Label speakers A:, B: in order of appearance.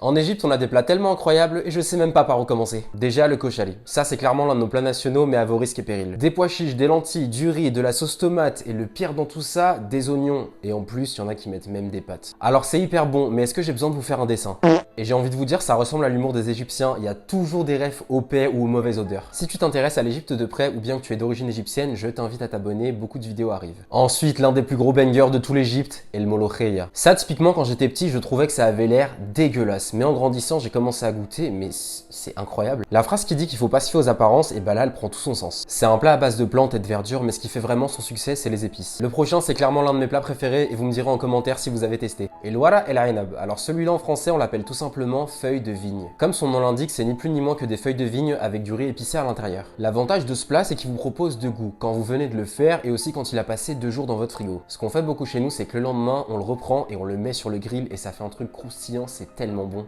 A: En Égypte, on a des plats tellement incroyables et je sais même pas par où commencer. Déjà, le koshari. Ça, c'est clairement l'un de nos plats nationaux, mais à vos risques et périls. Des pois chiches, des lentilles, du riz, de la sauce tomate et le pire dans tout ça, des oignons. Et en plus, il y en a qui mettent même des pâtes. Alors, c'est hyper bon, mais est-ce que j'ai besoin de vous faire un dessin? Et j'ai envie de vous dire, ça ressemble à l'humour des Égyptiens, il y a toujours des refs au paix ou aux mauvaises odeurs. Si tu t'intéresses à l'Égypte de près ou bien que tu es d'origine égyptienne, je t'invite à t'abonner, beaucoup de vidéos arrivent. Ensuite, l'un des plus gros bangers de tout l'Égypte est le molokhia. Ça, typiquement, quand j'étais petit, je trouvais que ça avait l'air dégueulasse, mais en grandissant, j'ai commencé à goûter, mais c'est incroyable. La phrase qui dit qu'il faut pas se fier aux apparences, et bah là, elle prend tout son sens. C'est un plat à base de plantes et de verdure, mais ce qui fait vraiment son succès, c'est les épices. Le prochain, c'est clairement l'un de mes plats préférés, et vous me direz en commentaire si vous avez testé. Et le wara el ainab. Alors celui-là en français, on l'appelle tout simplement feuille de vigne. Comme son nom l'indique, c'est ni plus ni moins que des feuilles de vigne avec du riz épicé à l'intérieur. L'avantage de ce plat, c'est qu'il vous propose deux goûts, quand vous venez de le faire et aussi quand il a passé 2 jours dans votre frigo. Ce qu'on fait beaucoup chez nous, c'est que le lendemain, on le reprend et on le met sur le grill et ça fait un truc croustillant, c'est tellement bon.